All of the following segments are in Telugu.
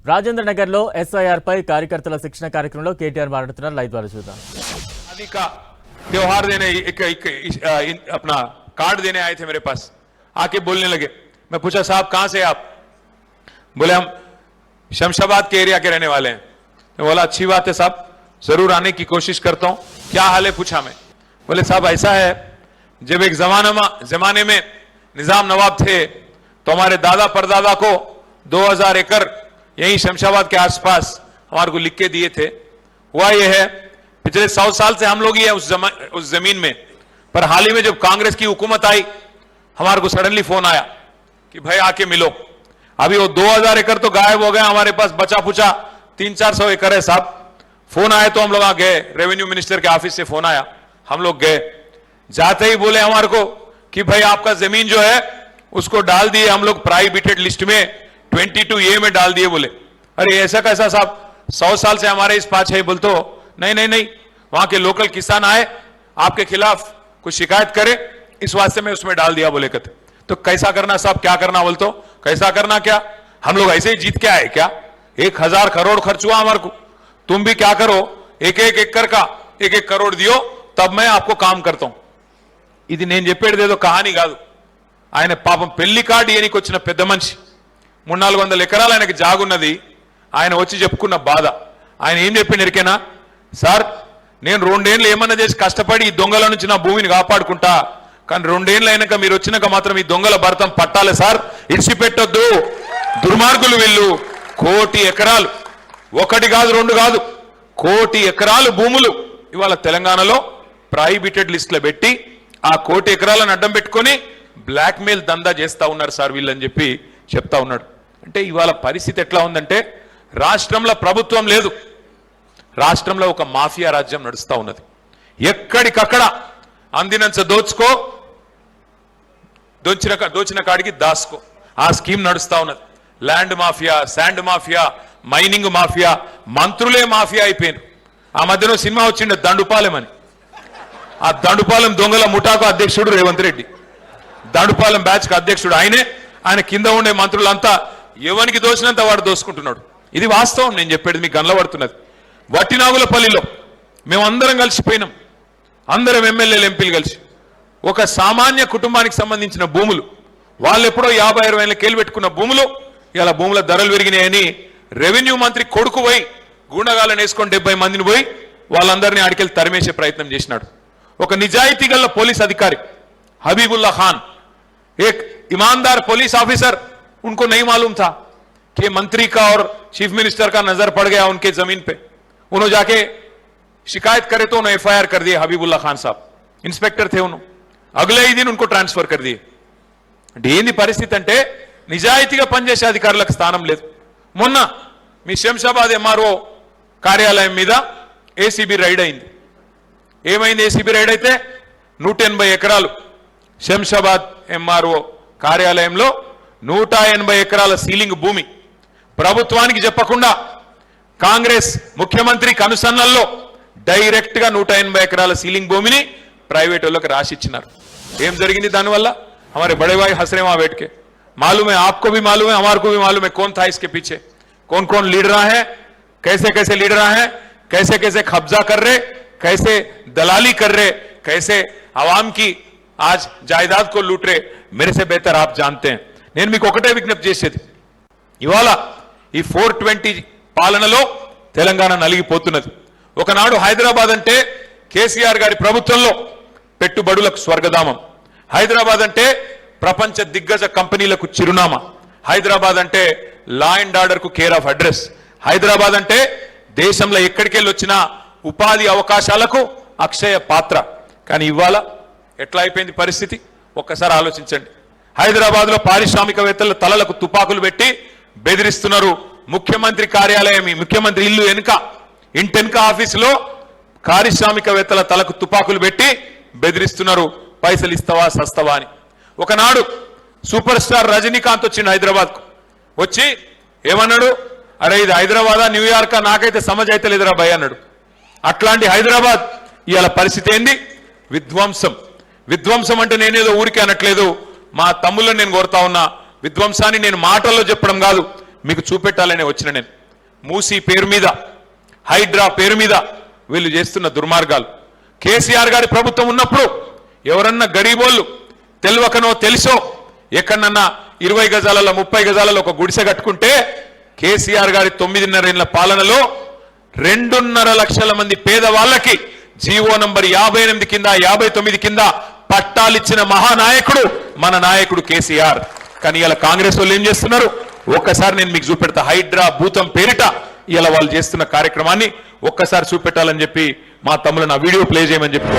రాజేంద్ర నగర్ లో ఎస్ఐఆర్ పై కార్యకర్తల శిక్షణ కార్యక్రమంలో కేటీఆర్ మాట్లాడుతున్నారు. లైవ్ ద్వారా చూద్దాం. शादी का त्योहार देने अपना कार्ड देने आए थे मेरे पास, आके बोलने लगे. मैं पूछा साहब कहां से आप? बोले हम शमशाबाद के एरिया के रहने वाले हैं. मैं बोला अच्छी बात है साहब, जरूर आने की कोशिश करता हूं. क्या हाल है पूछा मैं. बोले साहब ऐसा है, जब एक जमाने में निजाम नवाब थे तो हमारे दादा परदादा को 2000 एकड़ यही शमशाबाद के आसपास हमारे को लिख के दिए थे. हुआ यह है, पिछले 100 साल से हम लोग ही है उस जमीन में, पर हाल ही में जब कांग्रेस की हुकूमत आई हमारे को सडनली फोन आया कि भाई आके मिलो. अभी वो 2000 एकड़ तो गायब हो गया, हमारे पास बचा पुचा 300-400 एकड़ है साहब. फोन आए तो हम लोग गए, रेवेन्यू मिनिस्टर के ऑफिस से फोन आया, हम लोग गए. जाते ही बोले हमारे को कि भाई आपका जमीन जो है उसको डाल दिए हम लोग प्राइवेटेड लिस्ट में 22A में डाल दिए. बोले अरे ऐसा कैसा साहब, 100 साल से हमारे इस पास है. बोलते हो नहीं, वहां के लोकल किसान आए आपके खिलाफ कुछ शिकायत करे, इस वास्ते में उसमें डाल दिया. बोले कहते तो कैसा करना साहब, क्या करना? बोलते हो कैसा करना क्या, हम लोग ऐसे ही जीत के आए क्या? 1000 करोड़ खर्च हुआ हमारे को, तुम भी क्या करो, एक एकड़ का 1 करोड़ दियो तब मैं आपको काम करता हूं. ఇది నేను చెప్పేదేదో కహాని కాదు. ఆయన పాపం పెళ్లి కార్డు ఇయనికి వచ్చిన పెద్ద మనిషి, 300-400 ఎకరాలు ఆయనకి జాగున్నది. ఆయన వచ్చి చెప్పుకున్న బాధ. ఆయన ఏం చెప్పిండు ఎరికేనా? సార్ నేను 2 ఏళ్ళు ఏమన్నా చేసి కష్టపడి ఈ దొంగల నుంచి నా భూమిని కాపాడుకుంటా, కానీ 2 ఏళ్ళు అయినాక మీరు వచ్చినాక మాత్రం ఈ దొంగల భర్తం పట్టాలి సార్, ఇడిచిపెట్టొద్దు, దుర్మార్గులు వీళ్ళు. 1 కోటి ఎకరాలు, 1 కాదు 2 కాదు, 1 కోటి ఎకరాలు భూములు ఇవాళ తెలంగాణలో ప్రైవేటెడ్ లిస్ట్ లో పెట్టి ఆ 1 కోటి ఎకరాలను అడ్డం పెట్టుకొని బ్లాక్ మెయిల్ దందా చేస్తా ఉన్నారు సార్ వీళ్ళని చెప్పి చెప్తా ఉన్నాడు. అంటే ఇవాళ పరిస్థితి ఎట్లా ఉందంటే రాష్ట్రంలో ప్రభుత్వం లేదు, రాష్ట్రంలో ఒక మాఫియా రాజ్యం నడుస్తా ఉన్నది. ఎక్కడికక్కడ అందినంత దోచుకో, దోచిన కాడికి దాసుకో, ఆ స్కీమ్ నడుస్తా ఉన్నది. Land mafia, sand mafia, mining mafia, మంత్రులే మాఫియా అయిపోయారు. ఆ మధ్యలో సినిమా వచ్చిండే దండుపాలెం అని, ఆ దండుపాలెం దొంగల ముఠాకు అధ్యక్షుడు రేవంత్ రెడ్డి, దండుపాలెం బ్యాచ్ కు అధ్యక్షుడు ఆయనే. ఆయన కింద ఉండే మంత్రులంతా ఎవరికి దోచినంత వాడు దోసుకుంటున్నాడు. ఇది వాస్తవం, నేను చెప్పేది మీకు గనలబడుతున్నది. వట్టినాగులపల్లిలో మేమందరం కలిసిపోయినాం, అందరం ఎమ్మెల్యేలు ఎంపీలు కలిసి ఒక సామాన్య కుటుంబానికి సంబంధించిన భూములు, వాళ్ళు ఎప్పుడో 50-60 ఏళ్ళ కేలు పెట్టుకున్న భూములు ఇలా భూముల ధరలు పెరిగినాయని రెవెన్యూ మంత్రి కొడుకు పోయి గూండగాళ్ళని వేసుకొని 70 మందిని పోయి వాళ్ళందరినీ ఆడికెళ్ళి తరిమేసే ప్రయత్నం చేసినాడు. ఒక నిజాయితీ గల పోలీస్ अधिकारी हबीबुल्ला खान, एक ईमानदार पुलिस ऑफिसर, उनको नहीं मालूम था कि मंत्री का और चीफ मिनिस्टर का नजर पड़ गया उनके जमीन पे. उन्होंने जाके शिकायत करे तो उन्होंने FIR कर दिए. हबीबुल्ला खान साहब इंस्पेक्टर थे, उन्होंने अगले ही दिन उनको ट्रांसफर कर दिए. ఏంది పరిస్థితి అంటే నిజాయితీగా పనిచేసే అధికారులకు స్థానం లేదు. మొన్న మీ శంషాబాద్ MRO కార్యాలయం మీద ACB రైడ్ అయింది. ఏమైంది? ACB రైడ్ అయితే 180 ఎకరాలు శంషాబాద్ MRO కార్యాలయంలో 180 ఎకరాల సీలింగ్ భూమి ప్రభుత్వానికి చెప్పకుండా కాంగ్రెస్ ముఖ్యమంత్రి కనుసన్నల్లో డైరెక్ట్ గా 180 ఎకరాల సీలింగ్ భూమిని ప్రైవేట్ వాళ్ళకి రాసిచ్చినారు. ఏం జరిగింది దానివల్ల? हमारे बड़े भाई हंस रहे वहां बैठ के. मालूम है, आपको भी मालूम है, हमारे को भी मालूम है कौन था इसके पीछे, कौन कौन लीडर है, कैसे कैसे लीडर हैं, कैसे कैसे कब्जा कर रहे, कैसे दलाली कर रहे, कैसे आवाम की आज जायदाद को लूट रहे. मेरे से बेहतर आप जानते हैं. నేను మీకు ఒకటే విజ్ఞప్తి చేసేది, ఇవాళ ఈ 420 పాలనలో తెలంగాణ నలిగిపోతున్నది. ఒకనాడు హైదరాబాద్ అంటే కేసీఆర్ గారి ప్రభుత్వంలో పెట్టుబడులకు స్వర్గధామం, హైదరాబాద్ అంటే ప్రపంచ దిగ్గజ కంపెనీలకు చిరునామా, హైదరాబాద్ అంటే లా అండ్ ఆర్డర్ కు కేర్ ఆఫ్ అడ్రస్, హైదరాబాద్ అంటే దేశంలో ఎక్కడికెళ్ళి వచ్చినా ఉపాధి అవకాశాలకు అక్షయ పాత్ర. కానీ ఇవాళ ఎట్లా అయిపోయింది పరిస్థితి ఒక్కసారి ఆలోచించండి. హైదరాబాద్ లో పారిశ్రామికవేత్తల తలలకు తుపాకులు పెట్టి బెదిరిస్తున్నారు. ముఖ్యమంత్రి కార్యాలయం, ముఖ్యమంత్రి ఇల్లు వెనుక, ఇంటెనుక ఆఫీసులో పారిశ్రామికవేత్తల తలకు తుపాకులు పెట్టి బెదిరిస్తున్నారు, పైసలు ఇస్తావా సస్తవా అని. ఒకనాడు సూపర్ స్టార్ రజనీకాంత్ వచ్చిండు హైదరాబాద్ కు, వచ్చి ఏమన్నాడు? అరే ఇది హైదరాబాదా న్యూయార్కా, నాకైతే సమజ్ అయితే లేదురా భయ్ అన్నాడు. అట్లాంటి హైదరాబాద్ ఇవాళ పరిస్థితి ఏంది? విధ్వంసం. విధ్వంసం అంటే నేనేదో ఊరికే అనట్లేదు, మా తమ్ముళ్ళని నేను కోరుతా ఉన్నా, విధ్వంసాన్ని నేను మాటల్లో చెప్పడం కాదు, మీకు చూపెట్టాలనే వచ్చిన నేను. మూసీ పేరు మీద, హైడ్రా పేరు మీద వీళ్ళు చేస్తున్న దుర్మార్గాలు. కేసీఆర్ గారి ప్రభుత్వం ఉన్నప్పుడు ఎవరన్నా గరీబోళ్ళు తెలియకనో తెలుసో ఎక్కడన్నా 20 గజాలలో 30 గజాలలో ఒక గుడిసె కట్టుకుంటే కేసీఆర్ గారి 9.5 ఏళ్ల పాలనలో 2.5 లక్షల మంది పేదవాళ్ళకి జీవో నంబర్ 58 కింద 59 కింద పట్టాలిచ్చిన మహానాయకుడు మన నాయకుడు కేసీఆర్. కానీ ఇలా కాంగ్రెస్ వాళ్ళు ఏం చేస్తున్నారు? ఒక్కసారి నేను మీకు చూపెడతా. హైడ్రా భూతం పేరిట ఇలా వాళ్ళు చేస్తున్న కార్యక్రమాన్ని ఒక్కసారి చూపెట్టాలని చెప్పి మా తమ్ములను ఆ వీడియో ప్లే చేయమని చెప్పి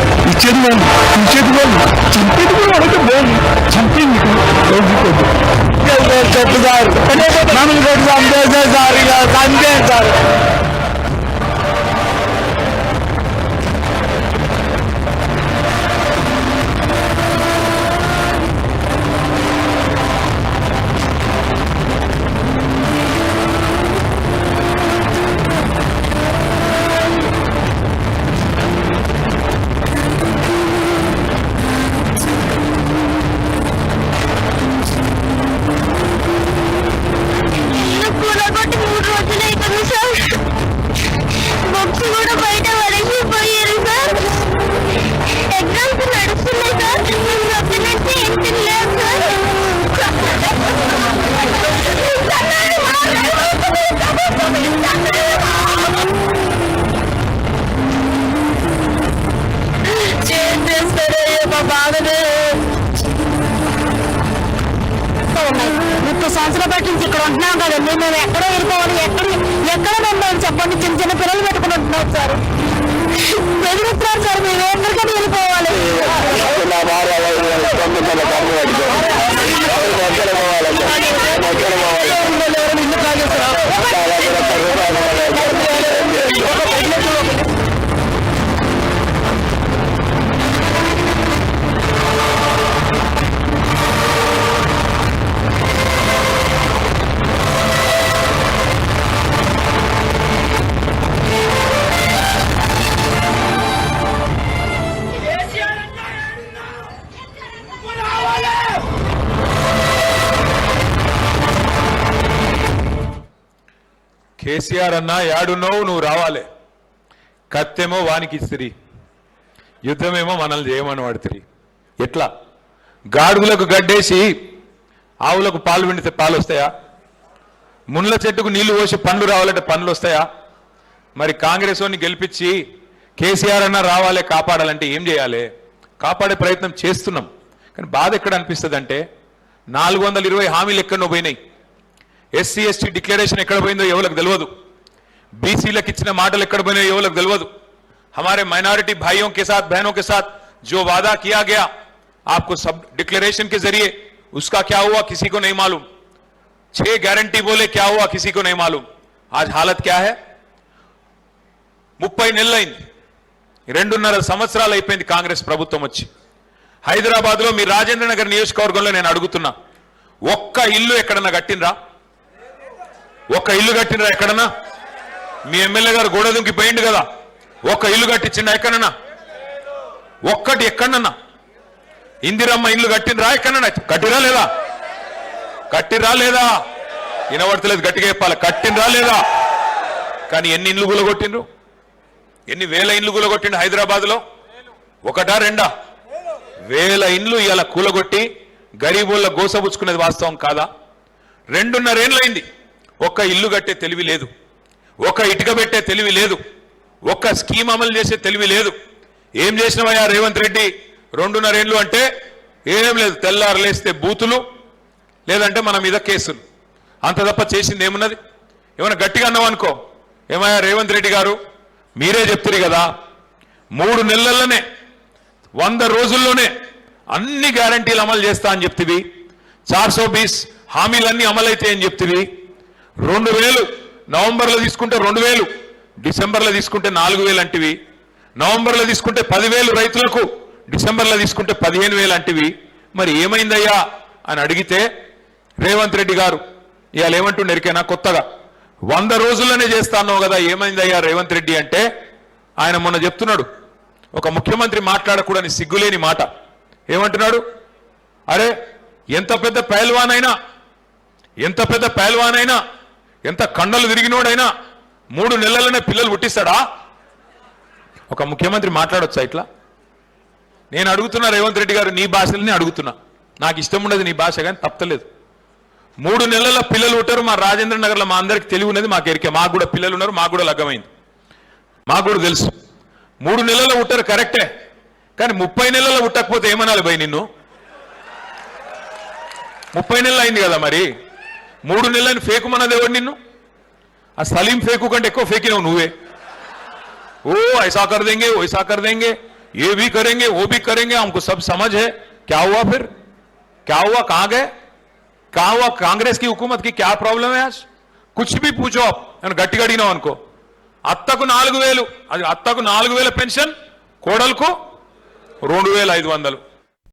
సంవత్సరాల బట్టి నుంచి ఇక్కడ ఉంటున్నాం కదండి. మేము ఎక్కడ వెళ్ళిపోవాలి, ఎక్కడ ఉండాలి చెప్పండి. చిన్న పిల్లలు పెట్టుకుని ఉంటున్నాం సార్. బెదిరిస్తున్నారు సార్. మేము ఎక్కడికైనా వెళ్ళిపోవాలి. ఇల్లు కాదు కేసీఆర్ అన్నా యాడున్నావు, నువ్వు రావాలి. కత్తేమో వానికి ఇస్తిరి, యుద్ధమేమో మనల్ని చేయమని వాడుతుంది. ఎట్లా? గాడుగులకు గడ్డేసి ఆవులకు పాలు పిండితే పాలు వస్తాయా? ముళ్ళ చెట్టుకు నీళ్లు పోసి పండ్లు రావాలంటే పండ్లు వస్తాయా? మరి కాంగ్రెస్ వాడిని గెలిపించి కేసీఆర్ అన్నా రావాలి, కాపాడాలంటే ఏం చేయాలి? కాపాడే ప్రయత్నం చేస్తున్నాం. కానీ బాధ ఎక్కడ అనిపిస్తుంది అంటే 420 హామీలు ఎక్కడో పోయినాయి. ఎస్సీ ఎస్టీ డిక్లరేషన్ ఎక్కడ పోయిందో ఎవరికి తెలియదు. బీసీలకు ఇచ్చిన మాటలు ఎక్కడ పోయినాయో ఎవరికి తెలియదు. हमारे माइनॉरिटी भाइयों के साथ बहनों के साथ जो वादा किया गया आपको सब डिक्लेरेशन के जरिए, उसका क्या हुआ किसी को नहीं मालूम. 6 गारंटी बोले, क्या हुआ किसी को नहीं मालूम. आज हालत क्या है? 30 నెలలైంది, 2.5 సంవత్సరాలు అయిపోయింది కాంగ్రెస్ ప్రభుత్వం వచ్చి. హైదరాబాద్ లో మీ రాజేంద్ర నగర్ నియోజకవర్గంలో నేను అడుగుతున్నా, ఒక్క ఇల్లు ఎక్కడన్నా కట్టినరా? ఒక్క ఇల్లు కట్టినరా ఎక్కడన్నా? మీ ఎమ్మెల్యే గారు గోడ దుంకి పోయిండు కదా, ఒక్క ఇల్లు కట్టించిండా ఎక్కడన్నా? ఒక్కటి ఎక్కడన్నా? ఇందిరమ్మ ఇల్లు కట్టినరా ఎక్కడన్నా? కట్టిరా లేదా? కట్టిరా లేదా? వినబడతలేదు, గట్టిగా చెప్పాలి. కట్టినరా లేదా? కానీ ఎన్ని ఇండ్లు గులగొట్టిండ్రు? ఎన్ని వేల ఇండ్లు కూలగొట్టిండు హైదరాబాద్ లో? ఒకటా రెండా? వేల ఇండ్లు ఇలా కూలగొట్టి గరీబుల గోసబుచ్చుకునేది వాస్తవం కాదా? 2.5 ఏళ్ళైంది, ఒక్క ఇల్లు కట్టే తెలివి లేదు, ఒక్క ఇటుక పెట్టే తెలివి లేదు, ఒక్క స్కీమ్ అమలు చేసే తెలివి లేదు. ఏం చేసినవయ్యా రేవంత్ రెడ్డి 2.5 ఏళ్ళు అంటే? ఏం లేదు, తెల్లారు లేస్తే బూతులు, లేదంటే మన మీద కేసులు, అంత తప్ప చేసింది ఏమున్నది? ఏమైనా గట్టిగా అన్నావనుకో, ఏమయ్యా రేవంత్ రెడ్డి గారు మీరే చెప్తారు కదా, 3 నెలల్లోనే 100 రోజుల్లోనే అన్ని గ్యారంటీలు అమలు చేస్తా అని చెప్తివి, 420 హామీలన్నీ అమలైతే అని చెప్తివి. 2000 నవంబర్లో తీసుకుంటే 2000, డిసెంబర్లో తీసుకుంటే 4000 అంటివి, నవంబర్లో తీసుకుంటే 10,000 రైతులకు, డిసెంబర్లో తీసుకుంటే 15,000 అంటివి. మరి ఏమైందయ్యా అని అడిగితే రేవంత్ రెడ్డి గారు ఇవాళ ఏమంటుండే ఎరికైనా కొత్తగా 100 రోజుల్లోనే చేస్తాను కదా, ఏమైందయ్యా రేవంత్ రెడ్డి అంటే ఆయన మొన్న చెప్తున్నాడు, ఒక ముఖ్యమంత్రి మాట్లాడకూడని సిగ్గులేని మాట. ఏమంటున్నాడు? అరే ఎంత పెద్ద పైల్వాన్ అయినా ఎంత కండలు తిరిగినోడైనా 3 నెలలనే పిల్లలు పుట్టిస్తాడా? ఒక ముఖ్యమంత్రి మాట్లాడొచ్చా ఇట్లా? నేను అడుగుతున్నా రేవంత్ రెడ్డి గారు, నీ భాషలనే అడుగుతున్నా. నాకు ఇష్టం ఉండదు నీ భాష, కానీ తప్పలేదు. 3 నెలల పిల్లలు ఉంటారు మా రాజేంద్ర నగర్లో. మా అందరికి తెలివి ఉన్నది, మాకు ఎరికే. మాకు కూడా పిల్లలు ఉన్నారు, మాకు కూడా లగ్గమైంది, మాకు కూడా తెలుసు. 3 నెలల్లో ఉంటారు కరెక్టే, కానీ 30 నెలల్లో పుట్టకపోతే ఏమనాలి భయ్ నిన్ను? 30 నెలలు అయింది కదా మరి. 3 నెలలని ఫేకు మనది ఎవరు నిన్ను? ఆ సలీం ఫేకు కంటే ఎక్కువ ఫేకినావు నువ్వే. ఓ ऐसा कर देंगे, वैसा कर देंगे, ये भी करेंगे, वो भी करेंगे, हमको सब समझ है. क्या हुआ फिर? क्या हुआ? कहां गए? कहां हुआ? कांग्रेस की हुकूमत की क्या प्रॉब्लम है आज? कुछ भी पूछो आप. గట్టిగా అడిగినావు అనుకో, అత్తకు 4000, అది అత్తకు 4000 పెన్షన్, కోడలకు 2500.